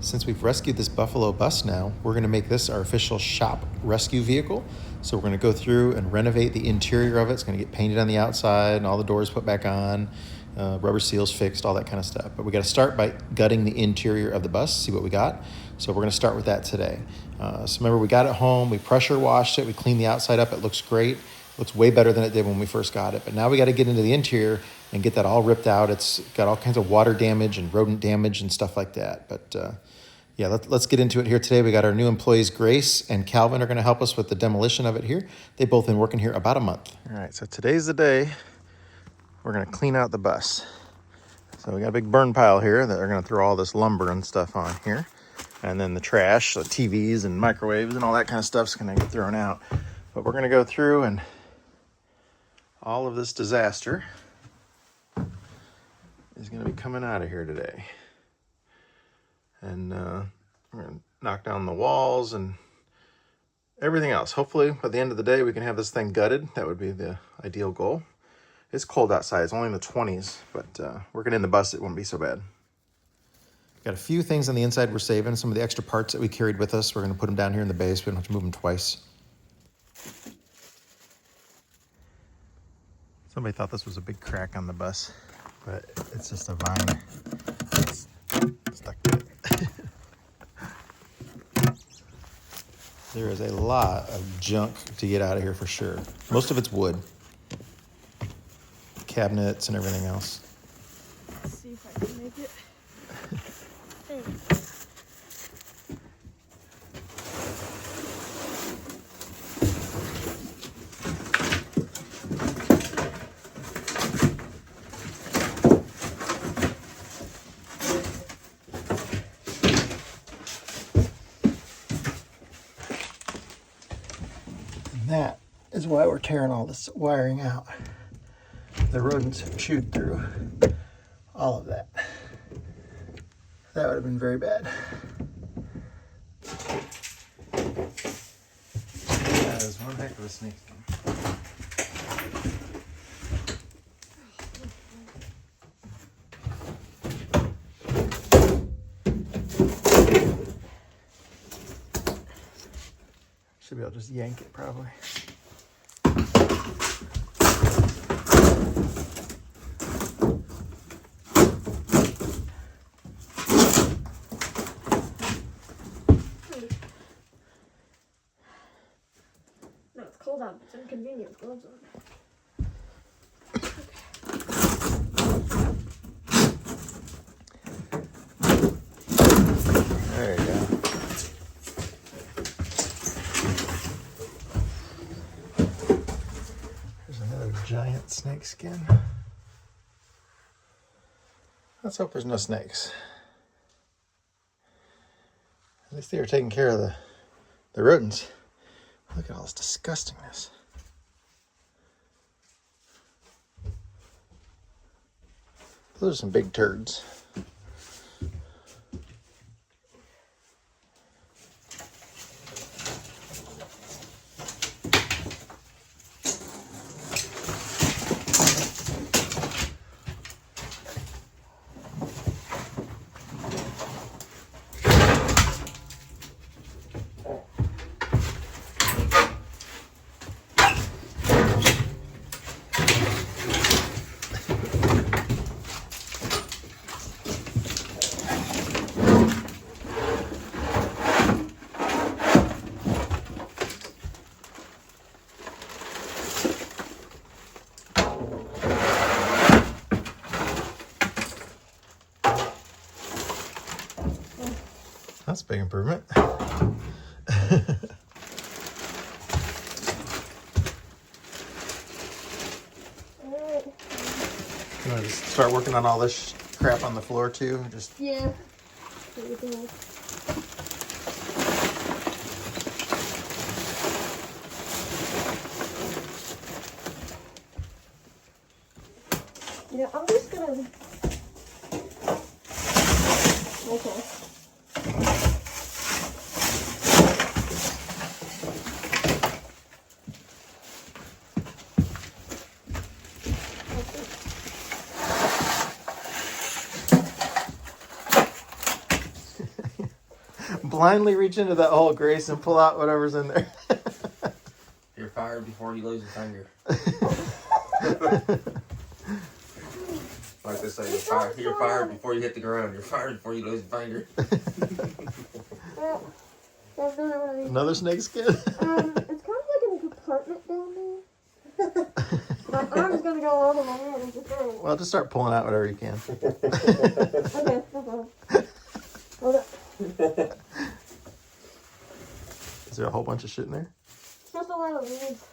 Since we've rescued this Buffalo bus now, we're going to make this our official shop rescue vehicle. So we're going to go through and renovate the interior of it. It's going to get painted on the outside and all the doors put back on, rubber seals fixed, all that kind of stuff. But we got to start by gutting the interior of the bus, see what we got. So we're going to start with that today. So remember, we got it home, we pressure washed it, we cleaned the outside up. It looks great. Looks way better than it did when we first got it. But now we got to get into the interior and get that all ripped out. It's got all kinds of water damage and rodent damage and stuff like that. But yeah, let's get into it here today. We got our new employees, Grace and Calvin, are going to help us with the demolition of it here. They've both been working here about a month. All right, so today's the day we're going to clean out the bus. So we got a big burn pile here that they're going to throw all this lumber and stuff on here. And then the trash, the TVs and microwaves and all that kind of stuff's going to get thrown out. But we're going to go through and all of this disaster is going to be coming out of here today. And we're going to knock down the walls and everything else. Hopefully, by the end of the day, we can have this thing gutted. That would be the ideal goal. It's cold outside. It's only in the 20s, but working in the bus, it wouldn't be so bad. Got a few things on the inside we're saving. Some of the extra parts that we carried with us, we're going to put them down here in the base. We don't have to move them twice. Somebody thought this was a big crack on the bus, but it's just a vine. It's stuck to it. There is a lot of junk to get out of here for sure. Most of it's wood. Cabinets and everything else. Let's see if I can make it. There we go. That is why we're tearing all this wiring out. The rodents have chewed through all of that. That would have been very bad. That is one heck of a snake skin. Should be able to just yank it probably. No, it's cold out. It's inconvenient. Gloves on. There you go. There's another giant snake skin. Let's hope there's no snakes. At least they were taking care of the rodents. Look at all this disgustingness. Those are some big turds. That's a big improvement. You want to just start working on all this crap on the floor too? Just Yeah. Everything else. Yeah, I'm just gonna. Okay. blindly reach into that hole, Grace, and pull out whatever's in there. You're fired before you lose a finger. Like they say, you're fired before you hit the ground. You're fired before you lose a finger. Another snake skin? It's kind of like a compartment down there. My arm's gonna go all the way in. Well, just start pulling out whatever you can. Okay, no problem. Hold up. Is there a whole bunch of shit in there? It's just a lot of leaves.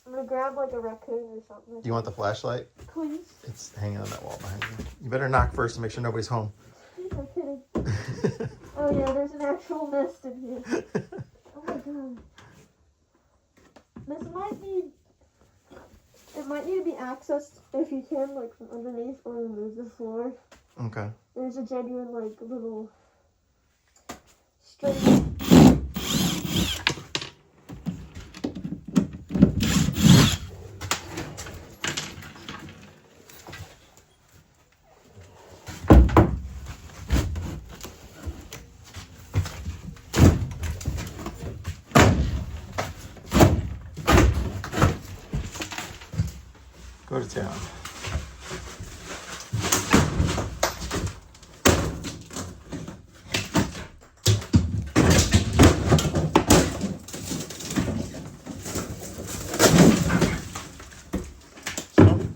I'm gonna grab like a raccoon or something. Do you want the flashlight? Please. It's hanging on that wall behind you. You better knock first to make sure nobody's home. I'm kidding. Oh yeah, there's an actual nest in here. Oh my god. It might need to be accessed if you can, like from underneath or remove the floor. Okay. There's a genuine like little string. Go to town.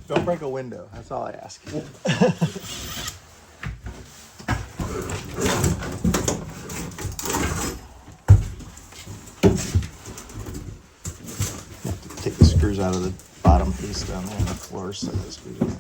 Don't break a window. That's all I ask. Take the screws out of the bottom piece down there on the floor. So the screws in.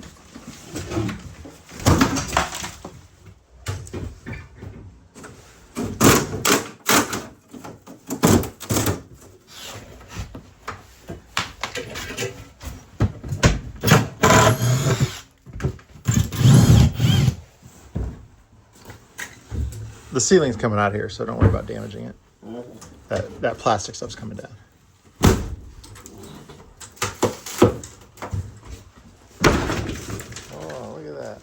The ceiling's coming out here, so don't worry about damaging it. That plastic stuff's coming down. Oh, look at that.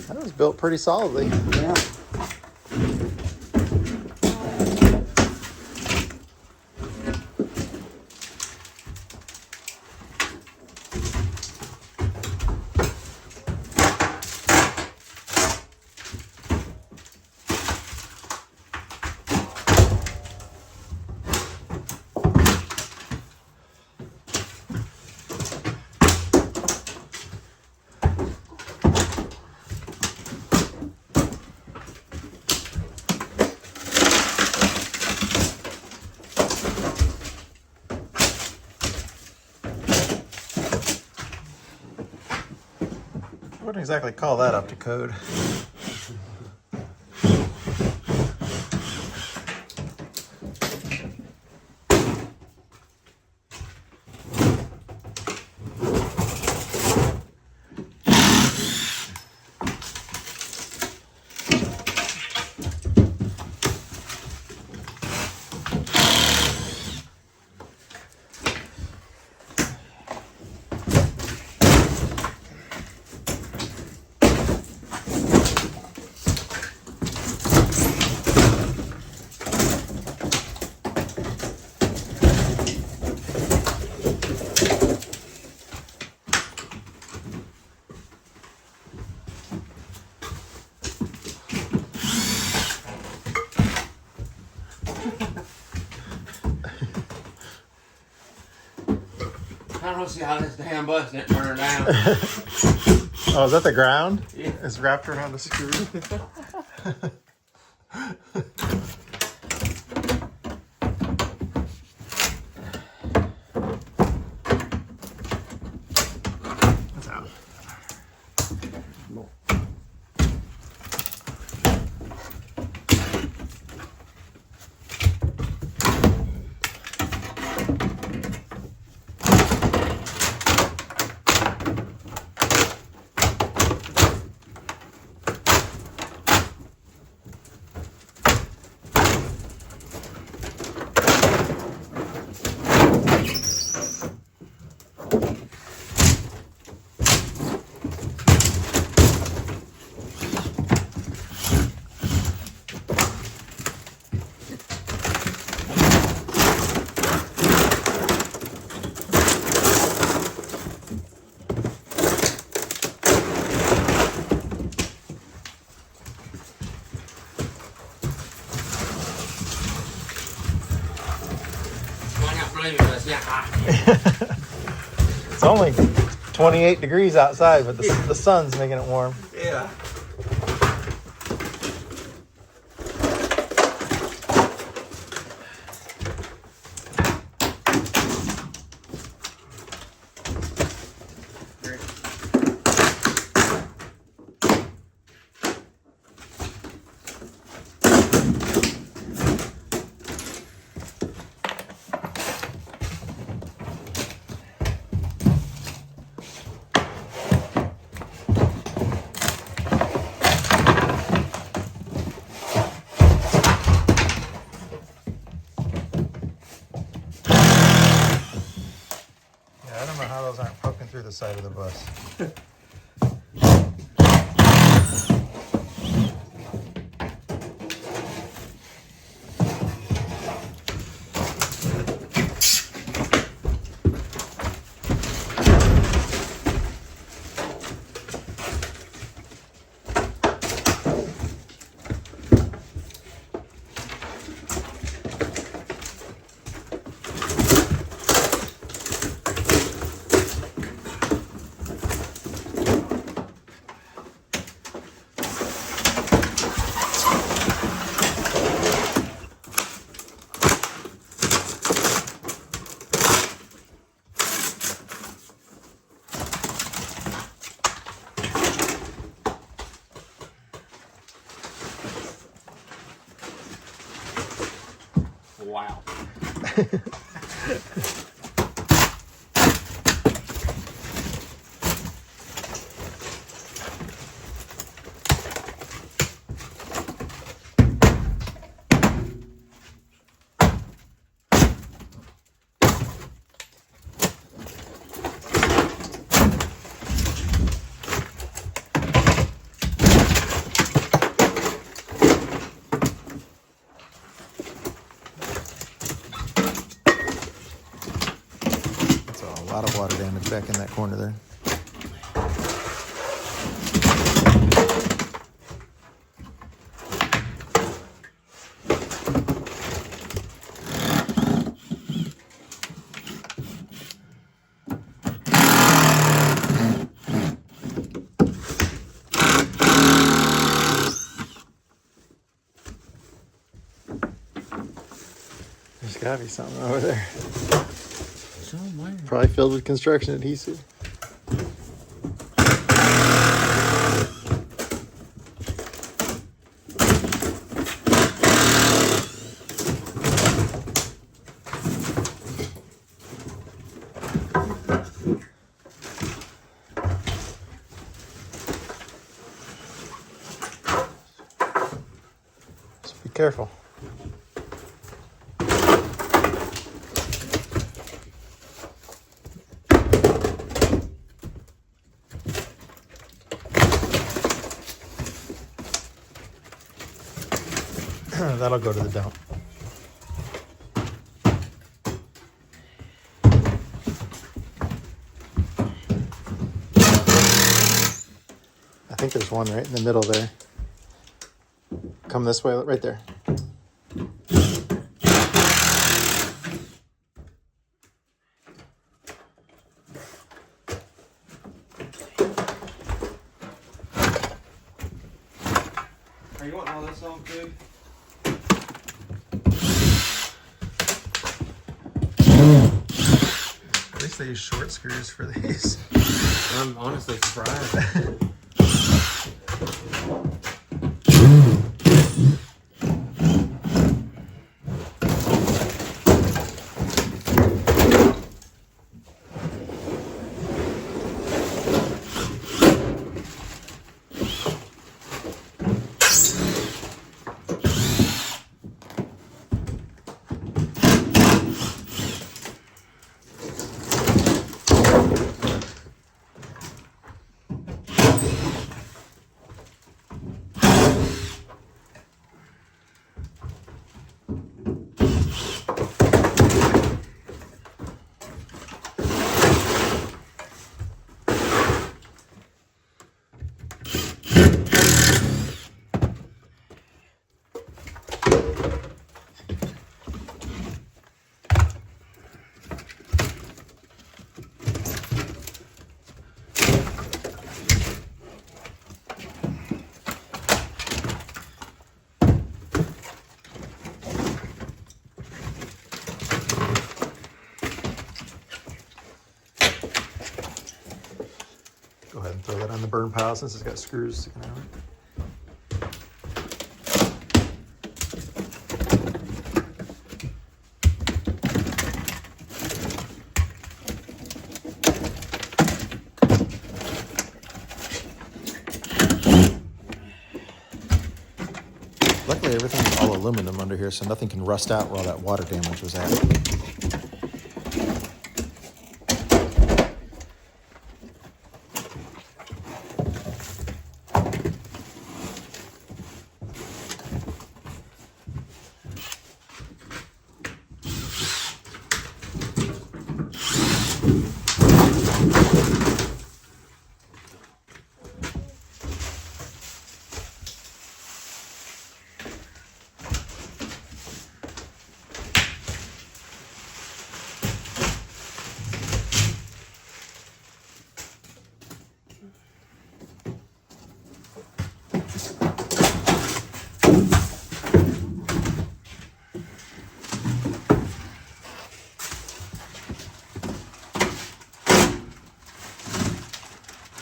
That was built pretty solidly. Yeah. I wouldn't exactly call that up to code. I don't see how this damn bus didn't turn down. Oh, is that the ground? Yeah. It's wrapped around the screw. That's out. It's only 28 degrees outside, but the sun's making it warm. Yeah. I don't know how those aren't poking through the side of the bus. Wow. A lot of water damage back in that corner there. There's gotta be something over there. Probably filled with construction adhesive. Just be careful. That'll go to the dump. I think there's one right in the middle there. Come this way, right there. Are you wanting all this on, dude? At least they use short screws for these. I'm honestly surprised. the burn pile since it's got screws sticking out. Luckily, everything's all aluminum under here, so nothing can rust out where all that water damage was at.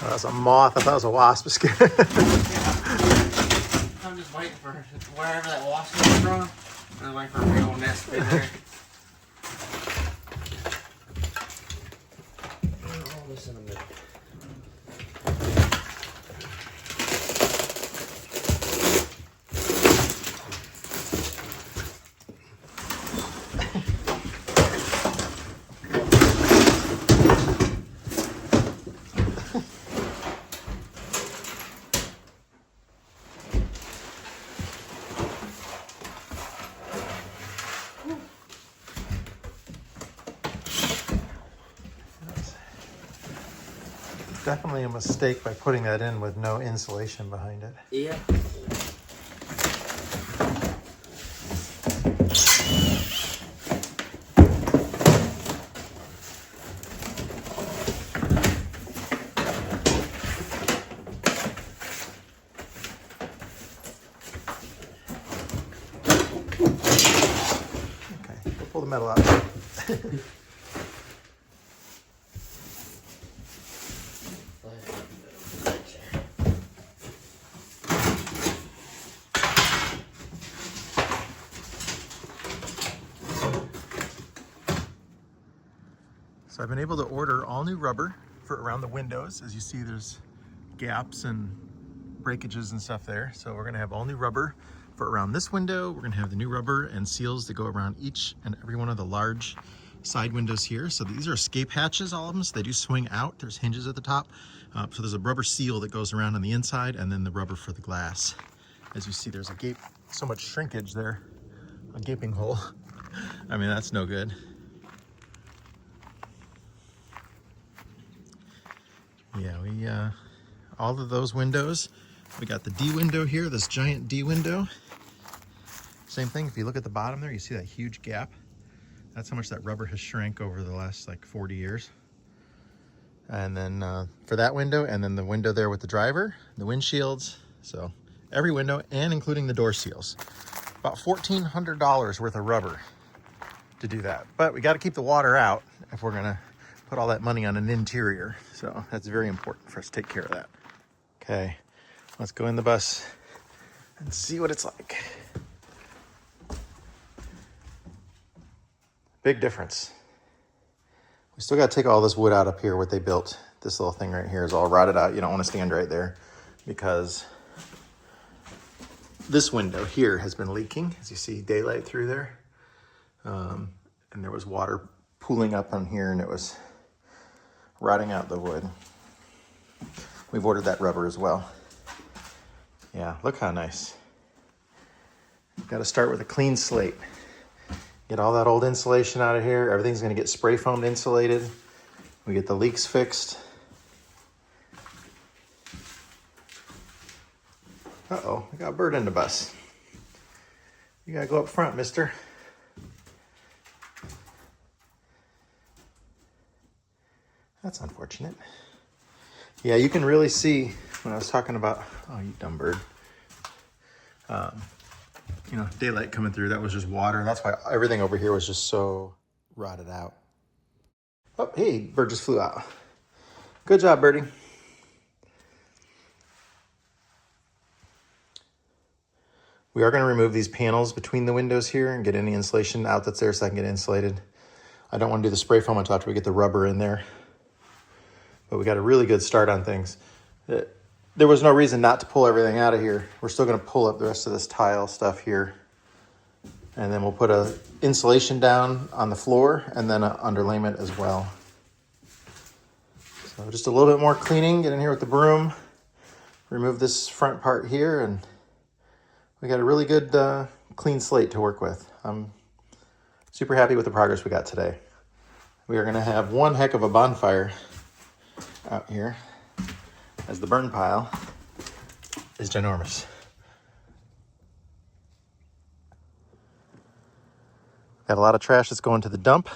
Oh, that's a moth. I thought it was a wasp. I'm just waiting for wherever that wasp came from. I'm waiting for a big old nest to be there. All this in the middle. Definitely a mistake by putting that in with no insulation behind it. Yeah. Okay, we'll pull the metal out. So I've been able to order all new rubber for around the windows. As you see, there's gaps and breakages and stuff there. So we're gonna have all new rubber for around this window. We're gonna have the new rubber and seals that go around each and every one of the large side windows here. So these are escape hatches, all of them, so they do swing out. There's hinges at the top. So there's a rubber seal that goes around on the inside and then the rubber for the glass. As you see, there's a gape, so much shrinkage there, a gaping hole. I mean, that's no good. Yeah, we, all of those windows, we got the D window here, this giant D window. Same thing, if you look at the bottom there, you see that huge gap. That's how much that rubber has shrank over the last like 40 years. And then for that window, and then the window there with the driver, the windshields. So every window, and including the door seals. About $1,400 worth of rubber to do that. But we got to keep the water out if we're gonna put all that money on an interior. So that's very important for us to take care of that. Okay, let's go in the bus and see what it's like. Big difference. We still got to take all this wood out up here, what they built. This little thing right here is all rotted out. You don't want to stand right there because this window here has been leaking. As you see, daylight through there. And there was water pooling up on here and it was rotting out the wood. We've ordered that rubber as well. Yeah, look how nice. Got to start with a clean slate. Get all that old insulation out of here. Everything's going to get spray foamed insulated. We get the leaks fixed. Uh-oh, I got a bird in the bus. You got to go up front, mister. That's unfortunate. Yeah, you can really see when I was talking about, oh, you dumb bird. You know, daylight coming through, that was just water. That's why everything over here was just so rotted out. Oh, hey, bird just flew out. Good job, birdie. We are going to remove these panels between the windows here and get any insulation out that's there so I can get it insulated. I don't want to do the spray foam until after we get the rubber in there. But we got a really good start on things. There was no reason not to pull everything out of here. We're still going to pull up the rest of this tile stuff here. And then we'll put a insulation down on the floor and then an underlayment as well. So just a little bit more cleaning, get in here with the broom, remove this front part here, and we got a really good clean slate to work with. I'm super happy with the progress we got today. We are gonna have one heck of a bonfire out here as the burn pile is ginormous. Got a lot of trash that's going to the dump.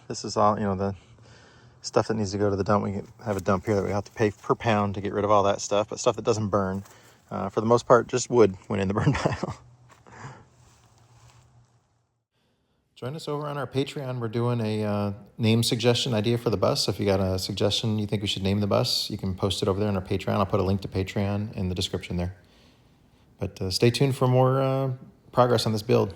This is all, the stuff that needs to go to the dump. We can have a dump here that we have to pay per pound to get rid of all that stuff, but stuff that doesn't burn. For the most part, just wood went in the burn pile. Join us over on our Patreon. We're doing a name suggestion idea for the bus. So if you got a suggestion you think we should name the bus, you can post it over there on our Patreon. I'll put a link to Patreon in the description there. But stay tuned for more progress on this build.